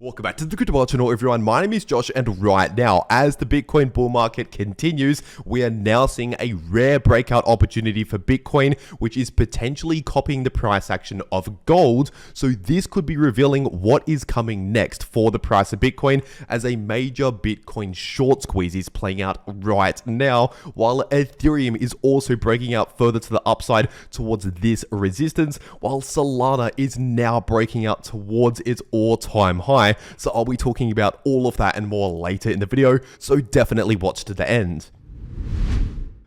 Welcome back to the cryptoworld channel, everyone. My name is Josh, and right now, as the Bitcoin bull market continues, we are now seeing a rare breakout opportunity for Bitcoin, which is potentially copying the price action of gold. So this could be revealing what is coming next for the price of Bitcoin, as a major Bitcoin short squeeze is playing out right now, while Ethereum is also breaking out further to the upside towards this resistance, while Solana is now breaking out towards its all-time high. So I'll be talking about all of that and more later in the video, so definitely watch to the end.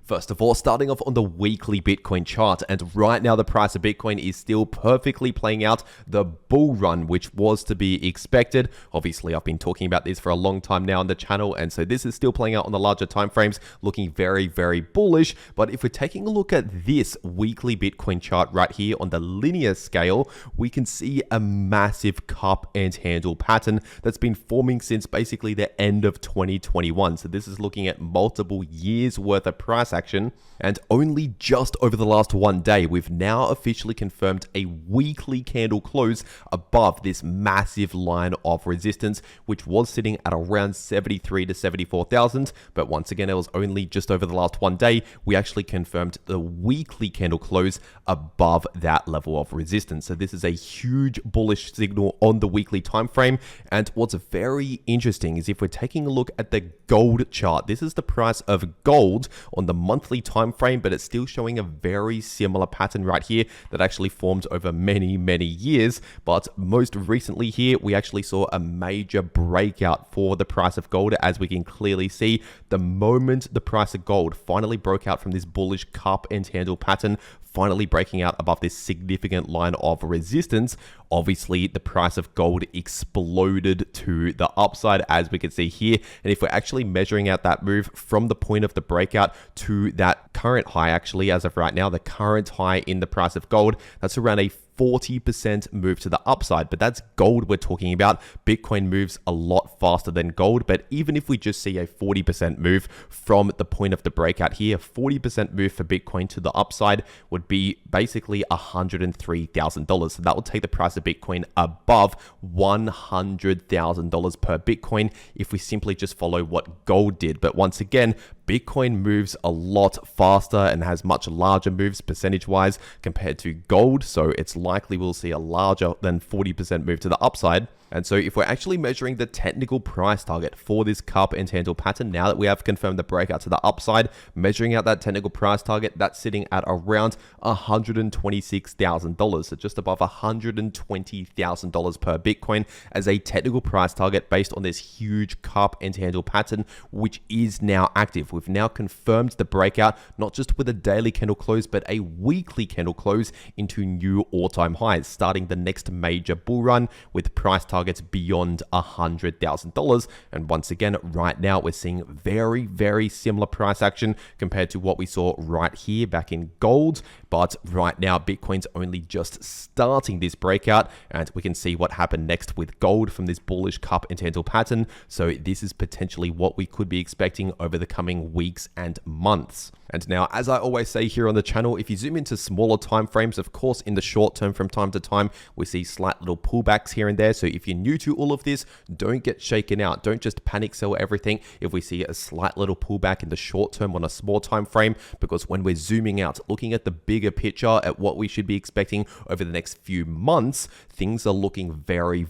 First of all, starting off on the weekly Bitcoin chart, and right now the price of Bitcoin is still perfectly playing out the bull run, which was to be expected. Obviously, I've been talking about this for a long time now on the channel, and so this is still playing out on the larger time frames, looking very, very bullish. But if we're taking a look at this weekly Bitcoin chart right here on the linear scale, we can see a massive cup and handle pattern that's been forming since basically the end of 2021. So this is looking at multiple years worth of price action, and only just over the last one day, we've now officially confirmed a weekly candle close above this massive line of resistance, which was sitting at around 73 to 74,000. But once again, it was only just over the last one day, we actually confirmed the weekly candle close above that level of resistance. So this is a huge bullish signal on the weekly time frame. And what's very interesting is if we're taking a look at the gold chart, this is the price of gold on the monthly time frame, but it's still showing a very similar pattern right here that actually formed over many years. But most recently here, we actually saw a major breakout for the price of gold, as we can clearly see. The moment the price of gold finally broke out from this bullish cup and handle pattern, finally breaking out above this significant line of resistance, obviously the price of gold exploded to the upside, as we can see here. And if we're actually measuring out that move from the point of the breakout to that current high, actually as of right now, the current high in the price of gold, that's around a 40% move to the upside. But that's gold we're talking about. Bitcoin moves a lot faster than gold, but even if we just see a 40% move from the point of the breakout here, 40% move for Bitcoin to the upside would be basically $103,000. So that will take the price of Bitcoin above $100,000 per Bitcoin if we simply just follow what gold did. But once again, Bitcoin moves a lot faster and has much larger moves percentage-wise compared to gold, so it's likely we'll see a larger than 40% move to the upside. And so if we're actually measuring the technical price target for this cup and handle pattern, now that we have confirmed the breakout to the upside, measuring out that technical price target, that's sitting at around $126,000, so just above $120,000 per Bitcoin as a technical price target based on this huge cup and handle pattern, which is now active. We've now confirmed the breakout, not just with a daily candle close, but a weekly candle close into new all-time highs, starting the next major bull run with price targets beyond $100,000. And once again, right now we're seeing very similar price action compared to what we saw right here back in gold. But right now, Bitcoin's only just starting this breakout, and we can see what happened next with gold from this bullish cup and handle pattern. So this is potentially what we could be expecting over the coming weeks and months. And now, as I always say here on the channel, if you zoom into smaller time frames, of course, in the short term, from time to time, we see slight little pullbacks here and there. So if you're new to all of this, don't get shaken out. Don't just panic sell everything if we see a slight little pullback in the short term on a small time frame, because when we're zooming out, looking at the bigger picture at what we should be expecting over the next few months, things are looking very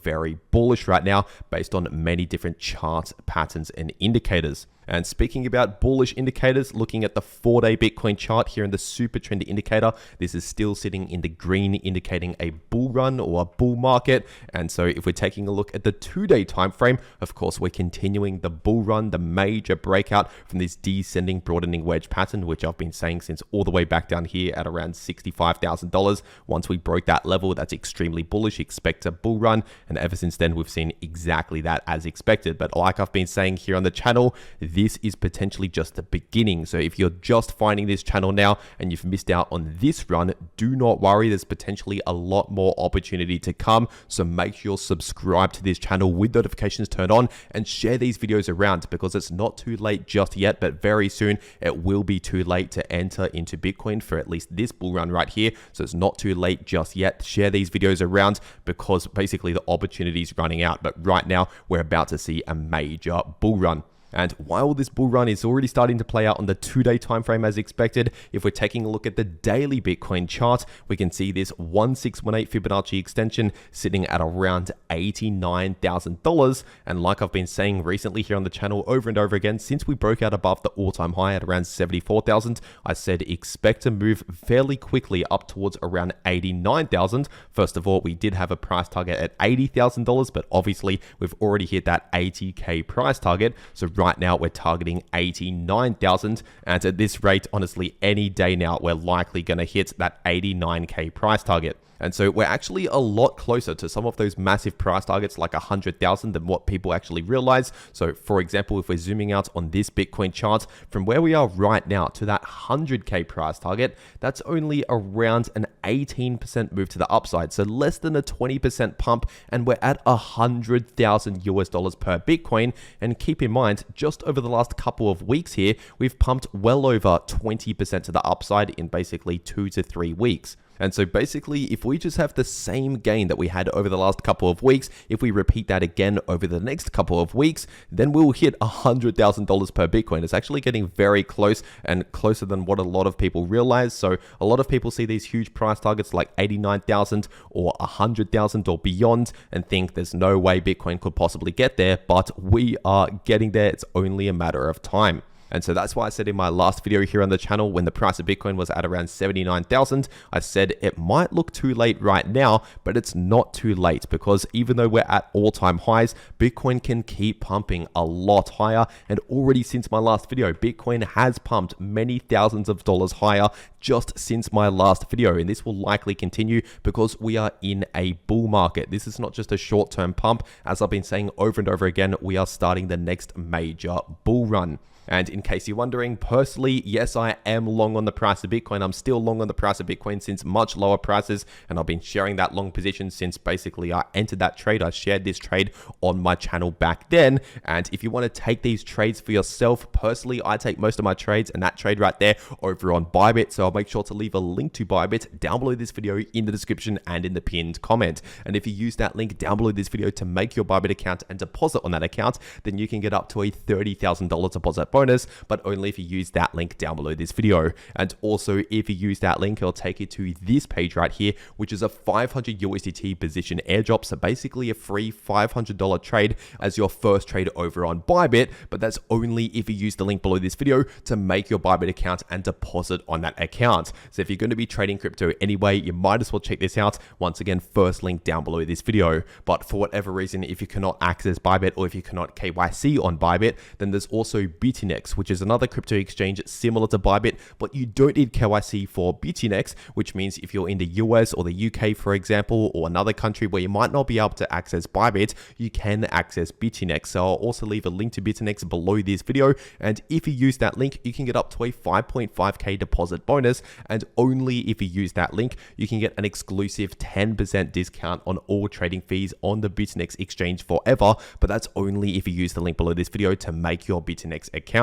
bullish right now based on many different chart patterns and indicators. And speaking about bullish indicators, looking at the 4-day Bitcoin chart here in the super trendy indicator, this is still sitting in the green, indicating a bull run or a bull market. And so if we're taking a look at the 2-day time frame, of course, we're continuing the bull run, the major breakout from this descending broadening wedge pattern, which I've been saying since all the way back down here at around $65,000. Once we broke that level, that's extremely bullish. Expect a bull run. And ever since then, we've seen exactly that as expected. But like I've been saying here on the channel, this is potentially just the beginning. So if you're just finding this channel now and you've missed out on this run, do not worry. There's potentially a lot more opportunity to come. So make sure you're subscribed to this channel with notifications turned on and share these videos around, because it's not too late just yet, but very soon it will be too late to enter into Bitcoin for at least this bull run right here. So it's not too late just yet. Share these videos around because basically the opportunity is running out. But right now we're about to see a major bull run. And while this bull run is already starting to play out on the 2-day time frame as expected, if we're taking a look at the daily Bitcoin chart, we can see this 1618 Fibonacci extension sitting at around $89,000. And like I've been saying recently here on the channel over and over again, since we broke out above the all-time high at around 74,000, I said expect to move fairly quickly up towards around 89,000. First of all, we did have a price target at $80,000, but obviously we've already hit that 80K price target. So right now we're targeting 89,000, and at this rate, honestly, any day now we're likely going to hit that 89K price target. And so we're actually a lot closer to some of those massive price targets like 100,000 than what people actually realize. So for example, if we're zooming out on this Bitcoin chart, from where we are right now to that 100K price target, that's only around an 18% move to the upside. So less than a 20% pump, and we're at $100,000 per Bitcoin. And keep in mind, just over the last couple of weeks here, we've pumped well over 20% to the upside in basically 2 to 3 weeks. And so basically, if we just have the same gain that we had over the last couple of weeks, if we repeat that again over the next couple of weeks, then we'll hit $100,000 per Bitcoin. It's actually getting very close, and closer than what a lot of people realize. So a lot of people see these huge price targets like 89,000 or 100,000 or beyond and think there's no way Bitcoin could possibly get there, but we are getting there. It's only a matter of time. And so that's why I said in my last video here on the channel, when the price of Bitcoin was at around 79,000, I said it might look too late right now, but it's not too late, because even though we're at all-time highs, Bitcoin can keep pumping a lot higher. And already since my last video, Bitcoin has pumped many thousands of dollars higher just since my last video. And this will likely continue because we are in a bull market. This is not just a short-term pump. As I've been saying over and over again, we are starting the next major bull run. And in case you're wondering, personally, yes, I am long on the price of Bitcoin. I'm still long on the price of Bitcoin since much lower prices, and I've been sharing that long position since basically I entered that trade. I shared this trade on my channel back then. And if you want to take these trades for yourself, personally, I take most of my trades and that trade right there over on Bybit. So I'll make sure to leave a link to Bybit down below this video in the description and in the pinned comment. And if you use that link down below this video to make your Bybit account and deposit on that account, then you can get up to a $30,000 deposit bonus, but only if you use that link down below this video. And also, if you use that link, it'll take you to this page right here, which is a 500 USDT position airdrop. So basically a free $500 trade as your first trade over on Bybit, but that's only if you use the link below this video to make your Bybit account and deposit on that account. So if you're going to be trading crypto anyway, you might as well check this out. Once again, first link down below this video. But for whatever reason, if you cannot access Bybit or if you cannot KYC on Bybit, then there's also BTC, which is another crypto exchange similar to Bybit, but you don't need KYC for BTC, which means if you're in the US or the UK, for example, or another country where you might not be able to access Bybit, you can access BTC. So I'll also leave a link to BTC below this video. And if you use that link, you can get up to a 5.5K deposit bonus. And only if you use that link, you can get an exclusive 10% discount on all trading fees on the BTC exchange forever. But that's only if you use the link below this video to make your BTC account.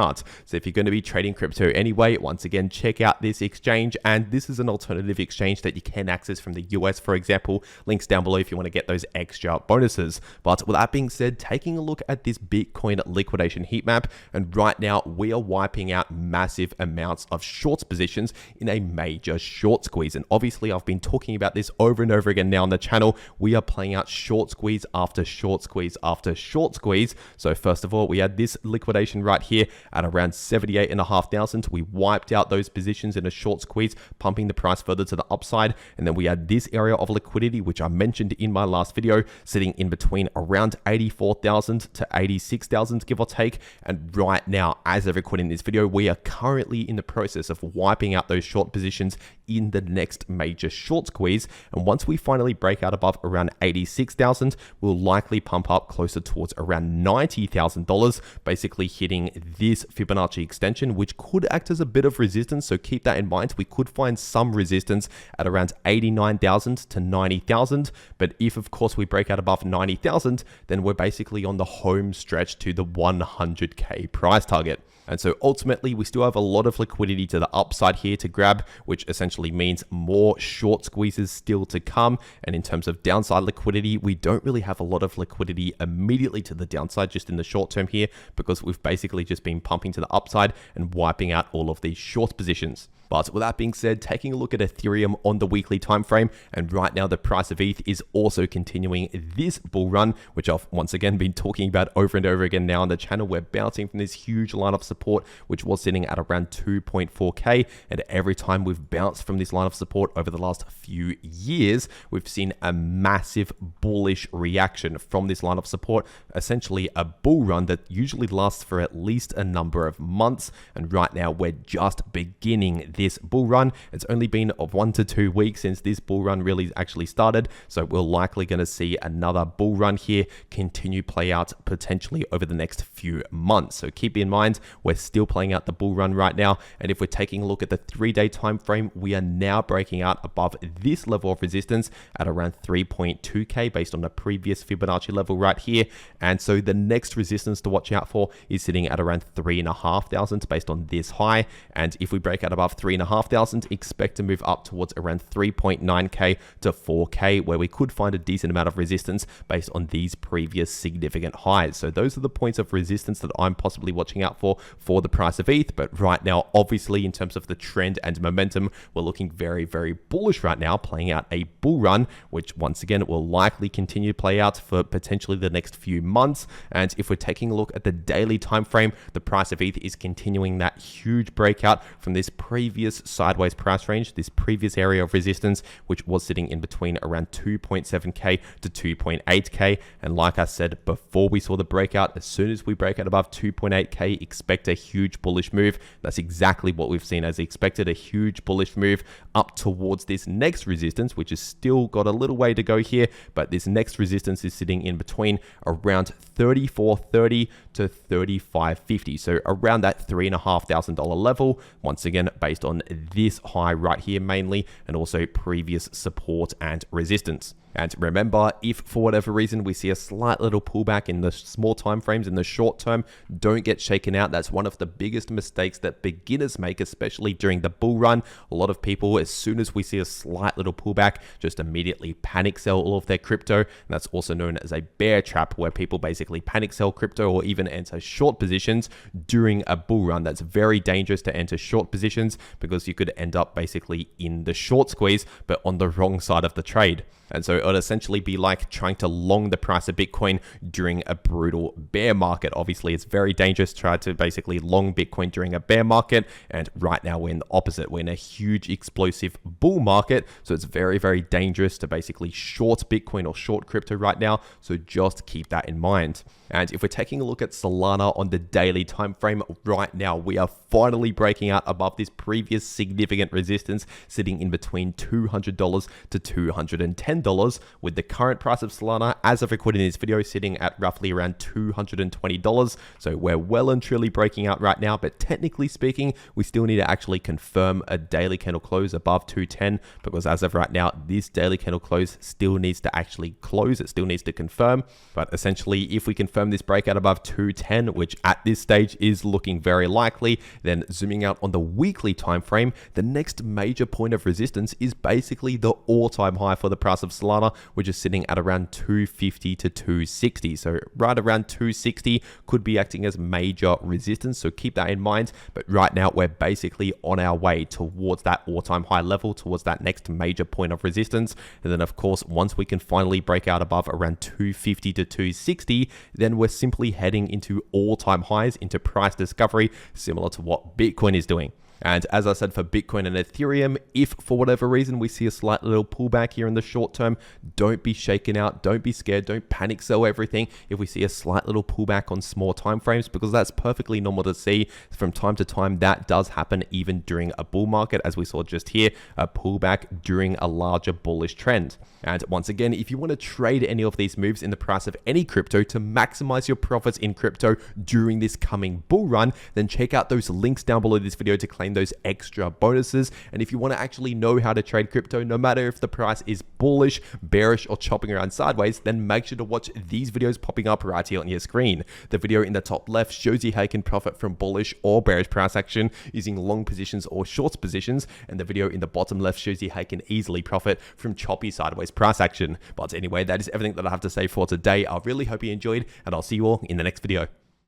So if you're going to be trading crypto anyway, once again, check out this exchange. And this is an alternative exchange that you can access from the US, for example. Links down below if you want to get those extra bonuses. But with that being said, taking a look at this Bitcoin liquidation heat map, and right now we are wiping out massive amounts of shorts positions in a major short squeeze. And obviously I've been talking about this over and over again now on the channel. We are playing out short squeeze after short squeeze after short squeeze. So first of all, we had this liquidation right here at around 78,500. We wiped out those positions in a short squeeze, pumping the price further to the upside. And then we had this area of liquidity, which I mentioned in my last video, sitting in between around 84,000 to 86,000, give or take. And right now, as of recording this video, we are currently in the process of wiping out those short positions in the next major short squeeze. And once we finally break out above around 86,000, we'll likely pump up closer towards around $90,000, basically hitting this Fibonacci extension, which could act as a bit of resistance. So keep that in mind. We could find some resistance at around 89,000 to 90,000. But if, of course, we break out above 90,000, then we're basically on the home stretch to the 100K price target. And so ultimately, we still have a lot of liquidity to the upside here to grab, which essentially means more short squeezes still to come. And in terms of downside liquidity, we don't really have a lot of liquidity immediately to the downside just in the short term here, because we've basically just been pumping to the upside and wiping out all of these short positions. But with that being said, taking a look at Ethereum on the weekly time frame, and right now the price of ETH is also continuing this bull run, which I've once again been talking about over and over again now on the channel. We're bouncing from this huge line of support, which was sitting at around 2.4K, and every time we've bounced from this line of support over the last few years, we've seen a massive bullish reaction from this line of support, essentially a bull run that usually lasts for at least a number of months. And right now we're just beginning this bull run. It's only been 1 to 2 weeks since this bull run really actually started, so we're likely going to see another bull run here continue play out potentially over the next few months. So keep in mind, we're still playing out the bull run right now, and if we're taking a look at the 3-day time frame, we are now breaking out above this level of resistance at around 3.2K based on the previous Fibonacci level right here. And so the next resistance to watch out for is sitting at around 3,500 based on this high, and if we break out above 3,500, expect to move up towards around 3.9K to 4K, where we could find a decent amount of resistance based on these previous significant highs. So those are the points of resistance that I'm possibly watching out for the price of ETH. But right now, obviously, in terms of the trend and momentum, we're looking very, very bullish right now, playing out a bull run, which once again will likely continue to play out for potentially the next few months. And if we're taking a look at the daily time frame, the price of ETH is continuing that huge breakout from this previous sideways price range, this previous area of resistance, which was sitting in between around 2.7K to 2.8K. And like I said before we saw the breakout, as soon as we break out above 2.8K, expect a huge bullish move. That's exactly what we've seen as expected, a huge bullish move up towards this next resistance, which has still got a little way to go here, but this next resistance is sitting in between around 34.30 to 35.50, so around that $3,500 level, once again based on this high right here mainly, and also previous support and resistance. And remember, if for whatever reason we see a slight little pullback in the small time frames in the short term, don't get shaken out. That's one of the biggest mistakes that beginners make, especially during the bull run. A lot of people, as soon as we see a slight little pullback, just immediately panic sell all of their crypto. And that's also known as a bear trap, where people basically panic sell crypto or even enter short positions during a bull run. That's very dangerous to enter short positions, because you could end up basically in the short squeeze, but on the wrong side of the trade. And so it would essentially be like trying to long the price of Bitcoin during a brutal bear market. Obviously, it's very dangerous to try to basically long Bitcoin during a bear market. And right now we're in the opposite. We're in a huge explosive bull market. So it's very, very dangerous to basically short Bitcoin or short crypto right now. So just keep that in mind. And if we're taking a look at Solana on the daily time frame right now, we are finally breaking out above this previous significant resistance, sitting in between $200 to $210, with the current price of Solana as of recording this video sitting at roughly around $220. So we're well and truly breaking out right now, but technically speaking, we still need to actually confirm a daily candle close above 210, because as of right now, this daily candle close still needs to actually close. It still needs to confirm. But essentially, if we confirm this breakout above 210, which at this stage is looking very likely, then zooming out on the weekly time frame, the next major point of resistance is basically the all-time high for the price of Solana, which is sitting at around 250 to 260. So right around 260 could be acting as major resistance, so keep that in mind. But right now we're basically on our way towards that all-time high level, towards that next major point of resistance. And then of course, once we can finally break out above around 250 to 260, then we're simply heading into all-time highs, into price discovery, similar to what Bitcoin is doing. And as I said, for Bitcoin and Ethereum, if for whatever reason we see a slight little pullback here in the short term, don't be shaken out, don't be scared, don't panic sell everything if we see a slight little pullback on small time frames, because that's perfectly normal to see from time to time. That does happen even during a bull market, as we saw just here, a pullback during a larger bullish trend. And once again, if you want to trade any of these moves in the price of any crypto to maximize your profits in crypto during this coming bull run, then check out those links down below this video to claim those extra bonuses. And if you want to actually know how to trade crypto, no matter if the price is bullish, bearish, or chopping around sideways, then make sure to watch these videos popping up right here on your screen. The video in the top left shows you how you can profit from bullish or bearish price action using long positions or short positions, and the video in the bottom left shows you how you can easily profit from choppy sideways price action. But anyway, that is everything that I have to say for today. I really hope you enjoyed, and I'll see you all in the next video.